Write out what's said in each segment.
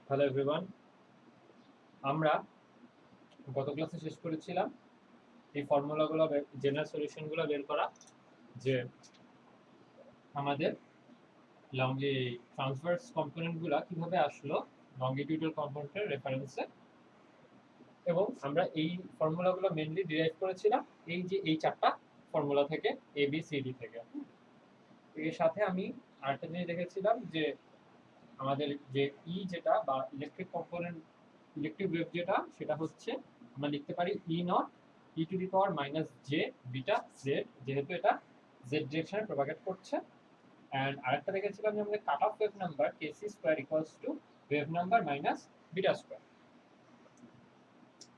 Hello everyone. আমরা গত ক্লাসে শেষ করেছিলাম এই ফর্মুলাগুলো জেনারেল সলিউশনগুলো বের করা, যে আমাদের লঙ্গি ট্রান্সভার্স কম্পোনেন্টগুলো কিভাবে আসলো লঙ্গিটিউডাল কম্পোনেন্টের রেফারেন্সে, এবং আমরা এই ফর্মুলাগুলো মেইনলি ডিরাইভ করেছিলাম এই চারটা ফর্মুলা থেকে, এ বি সি ডি থেকে। এর সাথে আমি আরেকটা জিনিস দেখেছিলাম যে আমাদের যে যেটা বা ইলেকট্রিক কম্পোনেন্ট, ইলেকট্রিক ওয়েভ যেটা, সেটা হচ্ছে আমরা লিখতে পারি E naught E to the power minus J beta Z, যেহেতু এটা জেড ডিরেকশনে প্রপাগেট করছে। অ্যান্ড আরেকটা দেখেছিলাম যে আমাদের cut off wave number KC square equals to wave number minus beta square.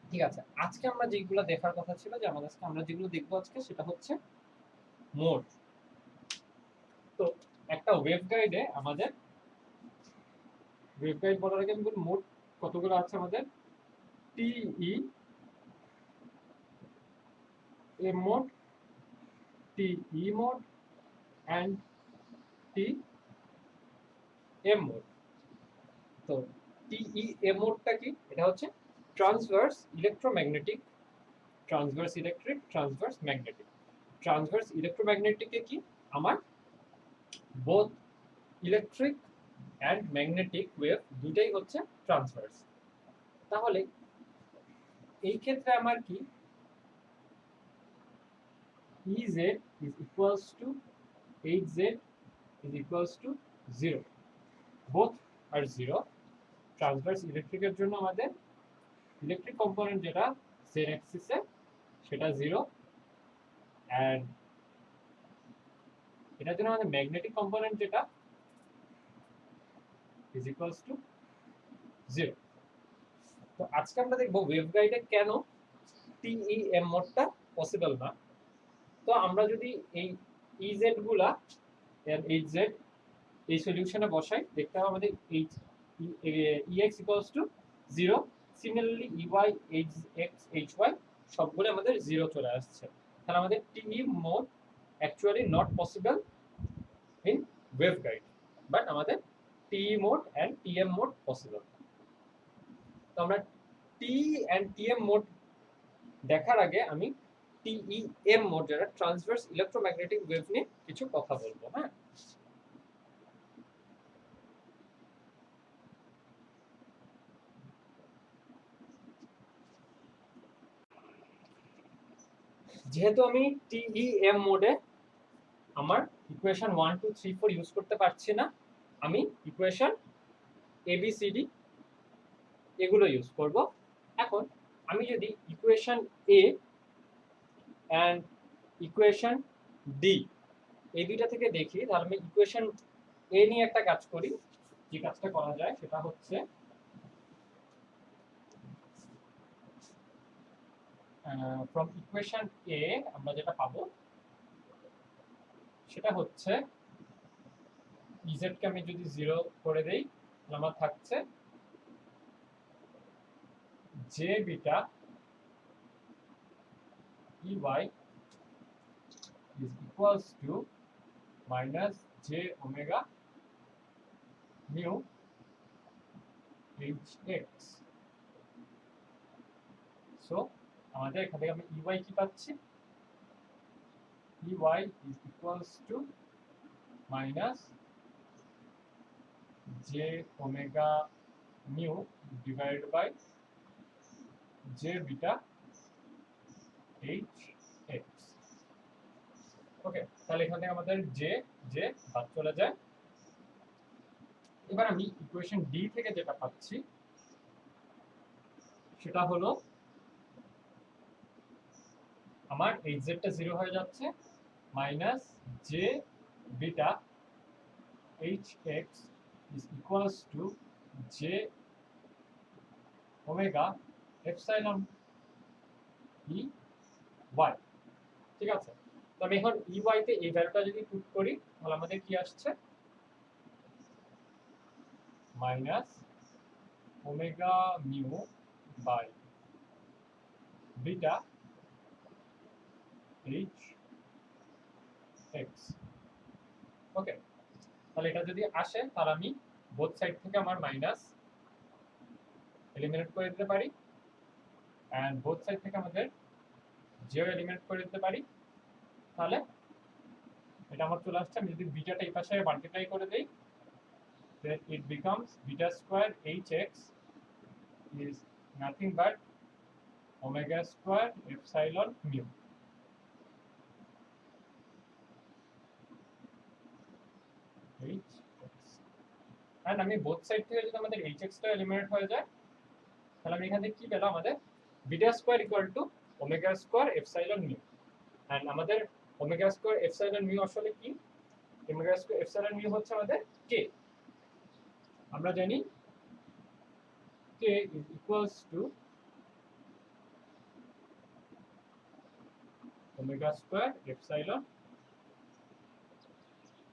ঠিক আছে, আজকে আমরা যেগুলো দেখার কথা ছিল, যে আমরা যেগুলো দেখবো আজকে, সেটা হচ্ছে মোড। তো একটা ওয়েভ গাইডে আমাদের, ওয়েভ গাইড বলার আগে আমি বলি মোড কতগুলো আছে আমাদের। TEM mode, TE mode and TM mode. তো টিই এম মোডটা কি? এটা হচ্ছে transverse electromagnetic, transverse electric, transverse magnetic. Transverse ইলেকট্রোম্যাগনেটিকে কি আমার both electric and magnetic wave দুটাই হচ্ছে ট্রান্সভার্স। তাহলে এই ক্ষেত্রে আমার কি Ez is equals to Hz is equals to 0, both are 0। Transverse ইলেকট্রিকের জন্য আমাদের ইলেকট্রিক কম্পোনেন্ট যেটা জেড অ্যাক্সিসে, সেটা 0, অ্যান্ড এটার জন্য আমাদের ম্যাগনেটিক কম্পোনেন্ট যেটা ইজ ইকুয়ালস টু 0। তো আজকে আমরা দেখবো ওয়েভগাইডে কেন টিইএম মোডটা পসিবল না। তো আমরা যদি এই ইজেড গুলা এইচজেড এই সলিউশনে বসাই, দেখতে হবে আমাদের H Ex equals to 0, similarly Ey H X H Y সবগুলো আমাদের 0 চলে আসছে। তাহলে আমাদের TE mode actually not possible in waveguide, but আমাদের TE mode and TM mode possible. তো আমরা টি অ্যান্ড টিএম মোড দেখার আগে আমি টিইএম মোড, যেটা ট্রান্সভার্স ইলেকট্রোম্যাগনেটিক ওয়েভ, নিয়ে কিছু কথা বলবো। হ্যাঁ, যেহেতু আমি টিইএম মোডে আমার ইকুয়েশন 1 2 3 4 ইউজ করতে পারছি না, আমি ইকুয়েশন এবিসিডি এগুলো ইউজ করব। এখন আমি যদি equation A and equation D এই দুইটা থেকে দেখি, তাহলে আমি ইকুয়েশন এ নিয়ে একটা কাজ করি। যে কাজটা করা যায় সেটা হচ্ছে ফ্রম ইকুয়েশন এ আমরা যেটা পাবো সেটা হচ্ছে ইজেড কে আমি যদি 0 করে দেই, তাহলে আমার থাকছে J beta Ey is equals to minus j omega mu hx। So আমাদের এখান থেকে আমি ey কি পাচ্ছি, ey is equals to minus j omega mu divided by j beta hx। ওকে, তাহলে এখান থেকে আমাদের j বাদ চলে যায়। এবার আমি ইকুয়েশন ডি থেকে যেটা পাচ্ছি সেটা হলো আমার hz টা 0 হয়ে যাচ্ছে, minus J beta hx is equals to j omega epsilon e y। ঠিক আছে, তো আমি এখন ই ওয়াই তে এই ভ্যালুটা যদি পুট করি, তাহলে আমাদের কি আসছে, minus omega mu by beta H X. Okay, তাহলে এটা যদি আসে, তাহলে আমি বোথ সাইড থেকে আমার মাইনাস এলিমিনেট করে দিতে পারি, অ্যান্ড বোথ সাইড থেকে আমাদের জেও এলিমিনেট করে দিতে পারি। তাহলে এটা আমার চলে আসছে। আমি যদি বিটাটা এই পাশে মাল্টিপ্লাই করে দেই, then it becomes beta square hx is nothing but omega square epsilon mu. And আমি বোথ সাইড থেকে যদি আমাদের hx টা এলিমিনেট হয়ে যায়, তাহলে আমি এখান থেকে কি পেলাম, আমাদের beta square equal to omega square epsilon mu. And আমাদের ওমেগা স্কয়ার এপসাইলন মিউ আসলে কি? ওমেগা স্কয়ার এপসাইলন মিউ হচ্ছে আমাদের k। আমরা জানি k is equals to omega square epsilon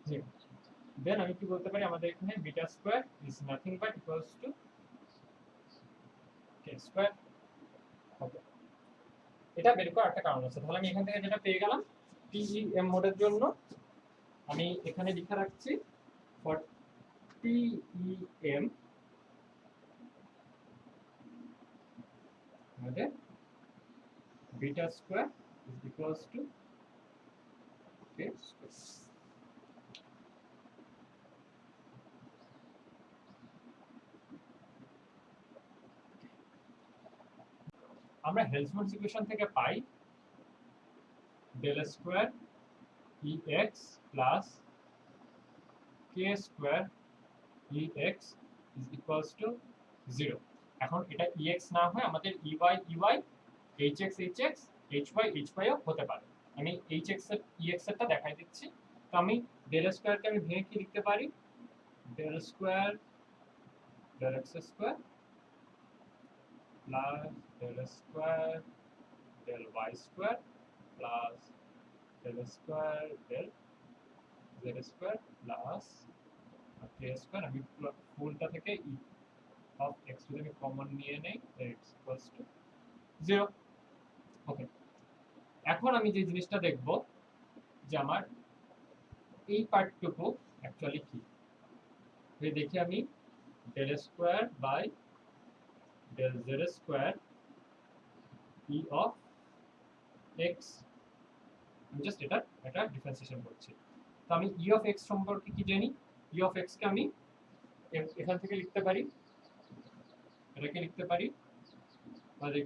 mu. Then আমি কি বলতে পারি, আমাদের এখানে beta square is nothing but equals to k square. Okay, এটা বের করার একটা কারণ আছে। তাহলে আমি এখান থেকে যেটা পেয়ে গেলাম, TEM মোডের জন্য আমি এখানে লিখে রাখছি ফর TEM আমাদের beta square is equals to k square. আমরা হেলমহল্টজ ইকুয়েশন থেকে পাই del square ex plus k square ex is equals to 0। এখন এটা ex না হয় আমাদের ey hx hx hy hy ও হতে পারে। আমি hx এর ex এরটা দেখাই দিচ্ছি। তো আমি del স্কয়ার কে আমি ভেঙে কি লিখতে পারি, del square del x square plus del square del y square plus del square del z square plus k square. আমি ফুলটা থেকে e of x যদি আমি কমন নিয়ে নেই, it's equals to 0। ওকে, এখন আমি যে জিনিসটা দেখব যে আমার এই পার্টটুকু অ্যাকচুয়ালি কি। দেখি আমি del square by del z square e of x, আমি জাস্ট এটা ডিফারেন্সিয়েশন করছি। তো আমি e of x সম্পর্কে কি জানি, e of x কে আমি এখান থেকে লিখতে পারি, এটাকে লিখতে পারি মানে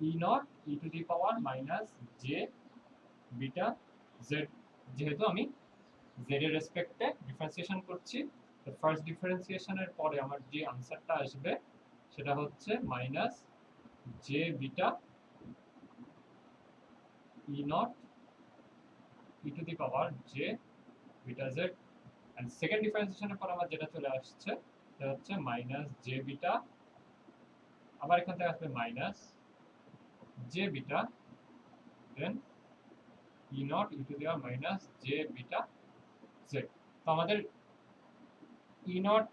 e not e to the power minus j beta z। যেহেতু আমি z এর রেসপেক্টে ডিফারেন্সিয়েশন করছি, তো ফার্স্ট ডিফারেন্সিয়েশনের পরে আমার যে আনসারটা আসবে সেটা হচ্ছে minus j beta e not e to the power j beta z। And second ডিফারেন্সিয়েশনের পর আমার যেটা চলে আসছে সেটা হচ্ছে মাইনাস j বিটা, আবার এখান থেকে আসবে minus j beta then e not e to the power minus j beta z। তো আমাদের e not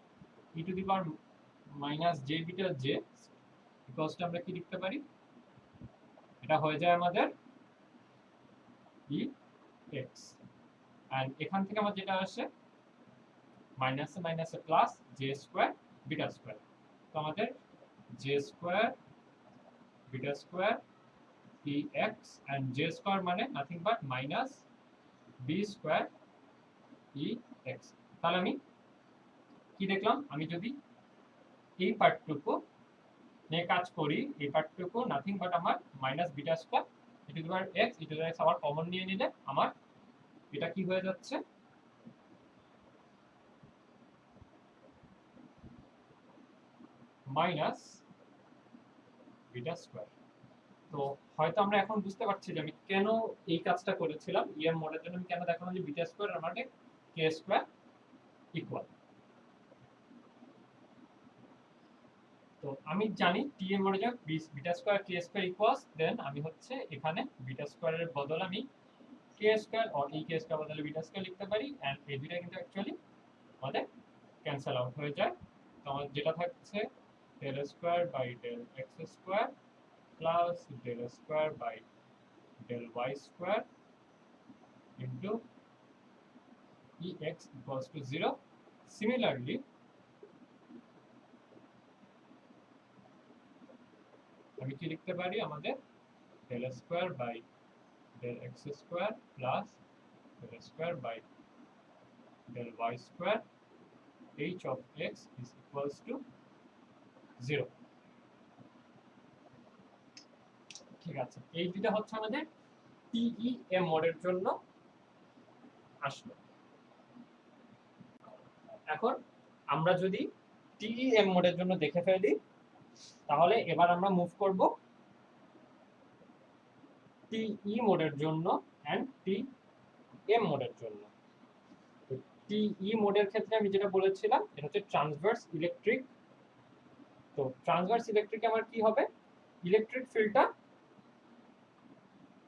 e to the power minus j beta z equals to আমরা কি লিখতে পারি, এটা হয়ে যায় আমাদের e x। এন্ড এখান থেকে আমার যেটা আসে মাইনাসে মাইনাসে plus j square beta square. তো আমাদের j square beta square ex and j square মানে nothing but minus b square ex। তাহলে আমি কি দেখলাম, আমি যদি এই পার্টটুকু নিয়ে কাজ করি, এই পার্টটুকু নাথিং বাট আমার minus beta square e to the power x e to the power x আবার কমন নিয়ে নিলে আমার এটা কি হয়ে যাচ্ছে, মাইনাস বিটা স্কয়ার। তো হয়তো আমরা এখন বুঝতে পারছি যে আমি কেন এই কাজটা করেছিলাম। ইএম মোডের জন্য আমি কেন দেখালাম যে বিটা স্কয়ার আর মানে কে স্কয়ার ইকুয়াল। তো আমি জানি টিএম মোডে যা বিটা স্কয়ার কে স্কয়ার ইকুয়ালস, দেন আমি হচ্ছে এখানে বিটা স্কয়ারের বদলে আমি কে স্কয়ার আর এই কে স্কয়ার বদলে বিটা স্কয়ার লিখতে পারি। এন্ড এই দুটো কিন্তু অ্যাকচুয়ালি আমাদের ক্যান্সেল আউট হয়ে যায়। তো আমাদের যেটা থাকছে del square by del x square plus del square by del y square into ex equals to 0. Similarly, আমি কি লিখতে পারি আমাদের del square by del x square plus del square by del y square h of x is equals to 0। ঠিক আছে, এই দুটো হচ্ছে আমাদের TEM মোডের জন্য আসলো। এখন আমরা যদি TEM মোডের জন্য দেখে ফেলি, তাহলে এবার আমরা মুভ করব TE মোডের জন্য এন্ড TM মোডের জন্য। TE মোডের ক্ষেত্রে আমি যেটা বলেছিলাম এটা হচ্ছে ট্রান্সভার্স ইলেকট্রিক। তো ট্রান্সভার্স ইলেকট্রিক আমার কি হবে, ইলেকট্রিক ফিল্ডটা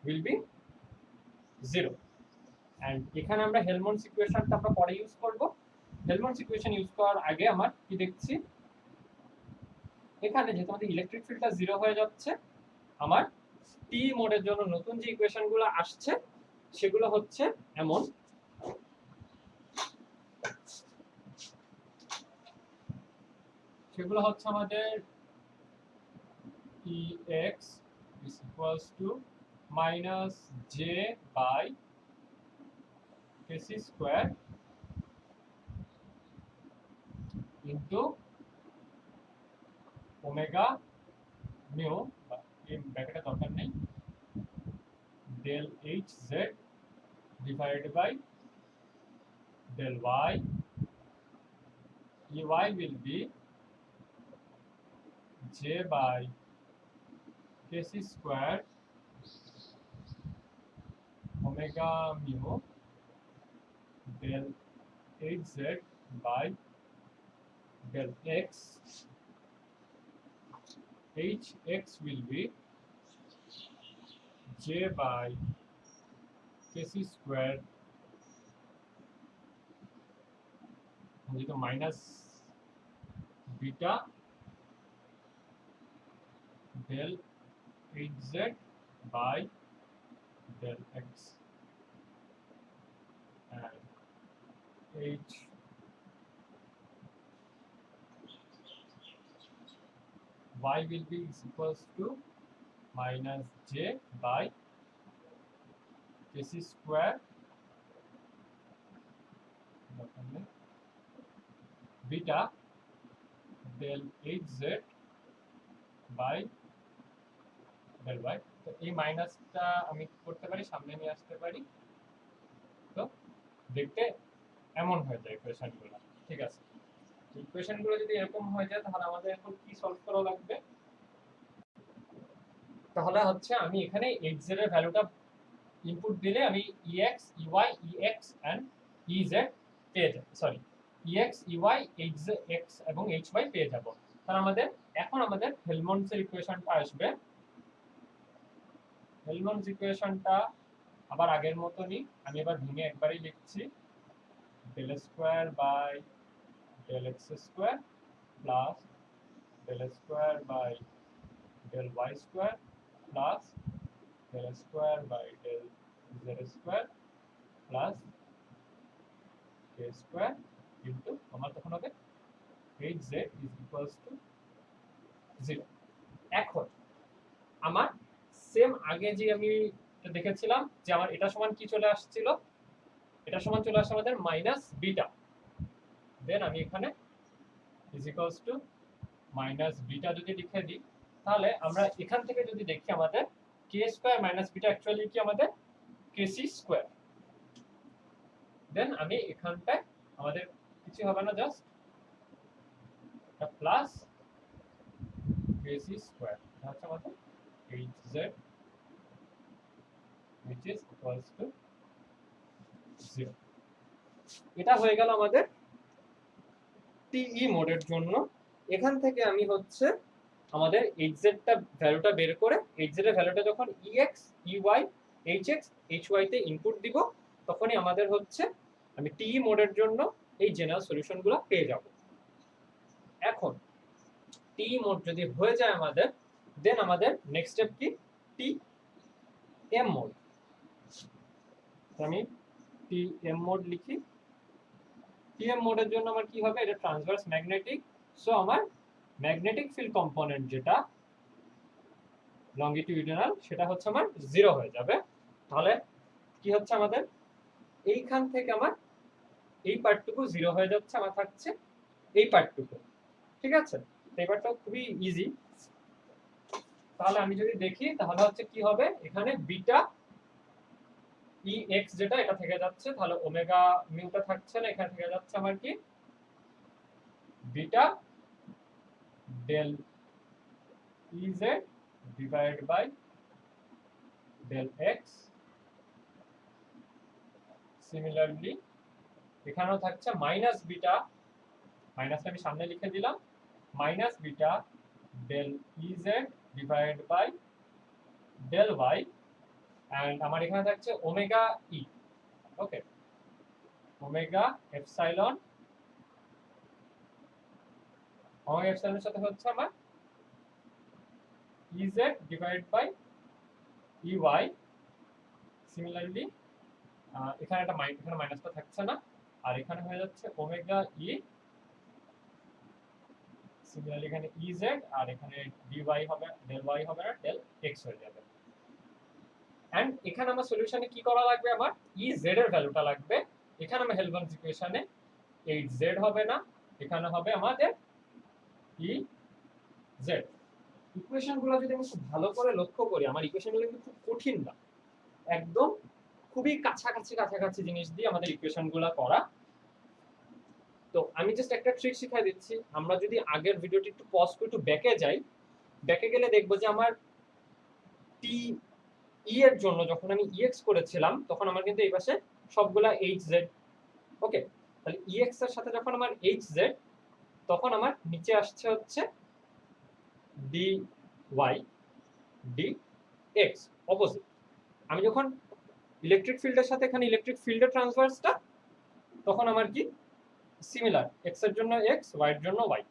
will be 0 and এখানে আমরা হেলমনটস ইকুয়েশনটা আমরা পরে ইউজ করব। হেলমনটস ইকুয়েশন ইউজ করার আগে আমার কি দেখছি, এখানে যেহেতু আমাদের ইলেকট্রিক ফিল্ডটা 0 হয়ে যাচ্ছে, আমার টি মোডের জন্য নতুন যে ইকুয়েশনগুলো আসছে সেগুলো হচ্ছে এমন, সেগুলো হচ্ছে আমাদের Ex is equals to minus j by kc square into omega mu, এই ব্র্যাকেটের দরকার নেই, del hz divided by del y. Ey will be j by kc square omega mu del hz by del x. hx will be j by kc square minus beta del hz by del x, and h y will be is equals to minus j by kc square beta del hz by del y। তো এই মাইনাসটা আমি কি করতে পারি, সামনে নিয়ে আসতে পারি, তো দেখতে এমন হয়ে যায় ইকুয়েশনগুলো। ঠিক আছে, ইকুয়েশনগুলো যদি এরকম হয়ে যায় তাহলে আমাদের এখন কি সলভ করা লাগবে, তাহলে হচ্ছে আমি এখানে x এর ভ্যালুটা ইনপুট দিলে আমি ex ey ex and ez পেয়ে যাব, সরি ex ey hx এবং hy পেয়ে যাব। তাহলে আমাদের এখন আমাদের হেলমনটসের ইকুয়েশনটা আসবে। হেলমনটস ইকুয়েশনটা আবার আগের মতনই, আমি এবার ভেঙে একবারই লিখছি, del square by del x square plus del square by del y square plus del square by del z square plus k square into আমার তখন হবে hz is equals to 0। এখন আমার সেম আগে যে আমি দেখেছিলাম যে আমার এটা সমান কি চলে আসছিল, এটা সমান চলে আসছে আমাদের মাইনাস বিটা, দেন আমি এখানে is equals to minus beta যদি লিখে দিই, তাহলে আমরা এখান থেকে যদি দেখি আমাদের k square minus beta actually কি আমাদের kc স্কয়ার, দেন আমি এখানটায় আমাদের কিছু হবে না, জাস্ট এটা প্লাস kc স্কয়ার, এটা হচ্ছে আমাদের hz which is equals to 0। এটা হয়ে গেল আমাদের টিই মোডের জন্য। এখান থেকে আমি হচ্ছে আমাদের hz টা ভ্যালুটা বের করে hz এর ভ্যালুটা যখন ex ey hx hy তে ইনপুট দিব, তখনই আমাদের হচ্ছে আমি টিই মোডের জন্য এই জেনারেল সলিউশনগুলো পেয়ে যাব। এখন টিই মোড যদি হয়ে যায় আমাদের, দেন আমাদের নেক্সট স্টেপ কি, টিএম মোড। আমি টিএম মোড লিখি, টিএম মোডের জন্য আমার কি হবে, এটা ট্রান্সভার্স ম্যাগনেটিক, সো আমার ম্যাগনেটিক ফিল্ড কম্পোনেন্ট যেটা লঙ্গিটিউডিনাল সেটা হচ্ছে আমার 0 হয়ে যাবে। তাহলে কি হচ্ছে আমাদের এইখান থেকে আমার এই পার্টটুকু 0 হয়ে যাচ্ছে, আমার থাকছে এই পার্টটুকু। ঠিক আছে, তো এই পার্টটা খুবই ইজি। তাহলে আমি যদি দেখি তাহলে হচ্ছে কি হবে, এখানে বিটা ই এক্স যেটা এটা থেকে যাচ্ছে, তাহলে ওমেগা মিউটা থাকছে না, এখানে থেকে যাচ্ছে আমার কি beta del E z divide by del x. Similarly এখানেও থাকছে মাইনাস বিটা, মাইনাসটা আমি সামনে লিখে দিলাম, minus beta del E z divide by del y, and আমার এখানে থাকছে omega E. Okay, omega epsilon, omega এপসাইলনের সাথে হচ্ছে আমার E z divide by E y. Similarly এখানে একটা এখানে মাইনাসটা থাকছে না, আর এখানে হয়ে যাচ্ছে ওমেগা ই, সিমিলারলি এখানে ই জেড, আর এখানে ডি ওয়াই হবে, ডেল ওয়াই হবে না, ডেল এক্স হয়ে যাবে। এন্ড এখানে আমার সলিউশনে কি করা লাগবে, আমার ই জেড এর ভ্যালুটা লাগবে। এখানে আমার হেলমহলটজ ইকুয়েশনে 8z হবে না, এখানে হবে আমাদের ই জেড। ইকুয়েশনগুলো যদি আমি খুব ভালো করে লক্ষ্য করি, আমার ইকুয়েশনগুলো কিন্তু খুব কঠিন না, একদম খুবই কাছাকাছি কাছাকাছি জিনিস দিয়ে আমাদের ইকুয়েশনগুলো করা। তো আমি জাস্ট একটা ট্রিক শিখাই দিচ্ছি। আমরা যদি আগের ভিডিওটি একটু পজ করে একটু ব্যাকে যাই, ব্যাকে গেলে দেখবো যে আমার টি ই এর জন্য যখন আমি ইএক্স করেছিলাম তখন আমার কিন্তু এই পাশে সবগুলা এইচ জেড। ওকে, তাহলে ইএক্স এর সাথে যখন আমার এইচ জেড, তখন আমার নিচে আসছে হচ্ছে D Y D X opposite. আমি যখন ইলেকট্রিক ফিল্ডের সাথে এখানে ইলেকট্রিক ফিল্ডের ট্রান্সভার্সটা, তখন আমার কি সিমিলার, এক্স এর জন্য এক্স, ওয়াই এর জন্য ওয়াই।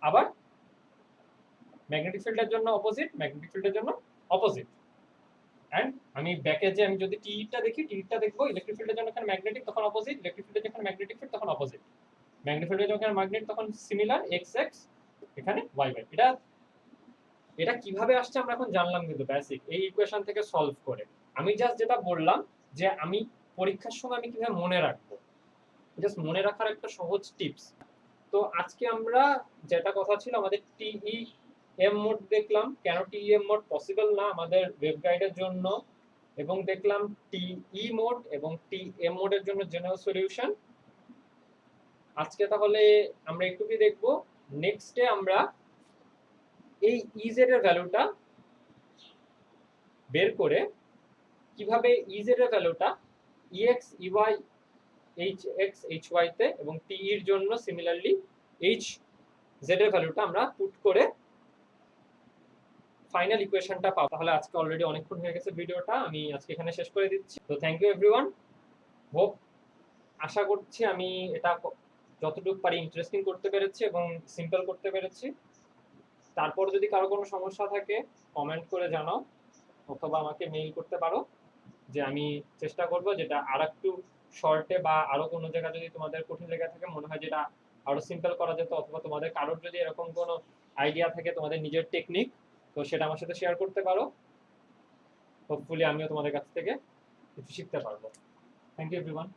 আবার ম্যাগনেটিক ফিল্ডের জন্য অপোজিট, ম্যাগনেটিক ফিল্ডের জন্য অপোজিট। এন্ড আমি ব্যাকে যে আমি যদি টিটা দেখি, টিটা দেখবো ইলেকট্রিক ফিল্ডের জন্য এখানে ম্যাগনেটিক, তখন অপোজিট, ইলেকট্রিক ফিল্ডের যখন ম্যাগনেটিক ফিল্ড তখন অপোজিট, ম্যাগনেটিক ফিল্ডের যখন ম্যাগনেট তখন সিমিলার, এক্স এক্স, এখানে ওয়াই ওয়াই। এটা কিভাবে আসছে আমরা এখন জানলাম, কিন্তু বেসিক এই ইকুয়েশন থেকে সলভ করে। আমি জাস্ট যেটা বললাম যে আমি পরীক্ষার সময় আমি কিভাবে মনে রাখবো, জাস্ট মনে রাখার একটা সহজ টিপস। তো আজকে আমরা যেটা কথা ছিল, আমাদের টিই এম মোড দেখলাম, কেন টিই এম মোড পসিবল না আমাদের ওয়েবগাইডের জন্য, এবং দেখলাম টিই মোড এবং টি এম মোডের জন্য জেনারেল সলিউশন। আজকে তাহলে আমরা একটু কি দেখবো, নেক্সটে আমরা এই ইজেড এর ভ্যালুটা বের করে কিভাবে ইজেড এর ভ্যালুটা Ex Ey H X H Y তে এবং টি এর জন্য সিমিলারলি এইচ জেড এর ভ্যালুটা আমরা পুট করে ফাইনাল ইকুয়েশনটা পাবো। তাহলে আজকে অলরেডি অনেকক্ষণ হয়ে গেছে ভিডিওটা, আমি আজকে এখানে শেষ করে দিচ্ছি। তো থ্যাংক ইউ এভরিওয়ান। হোপ, আশা করছি আমি এটা যতটুকু পারি ইন্টারেস্টিং করতে পেরেছি এবং সিম্পল করতে পেরেছি। তারপর যদি কারো কোনো সমস্যা থাকে কমেন্ট করে জানাও, অথবা আমাকে মেইল করতে পারো, যে আমি চেষ্টা করব যেটা আর একটু শর্টে বা আরো কোনো জায়গা যদি তোমাদের কঠিন লেগে থাকে, মনে হয় যেটা আরো সিম্পল করা যেত, অথবা তোমাদের কারোর যদি এরকম কোনো আইডিয়া থাকে তোমাদের নিজের টেকনিক, তো সেটা আমার সাথে শেয়ার করতে পারো। হোপফুলি আমিও তোমাদের কাছ থেকে কিছু শিখতে পারবো। Thank you everyone.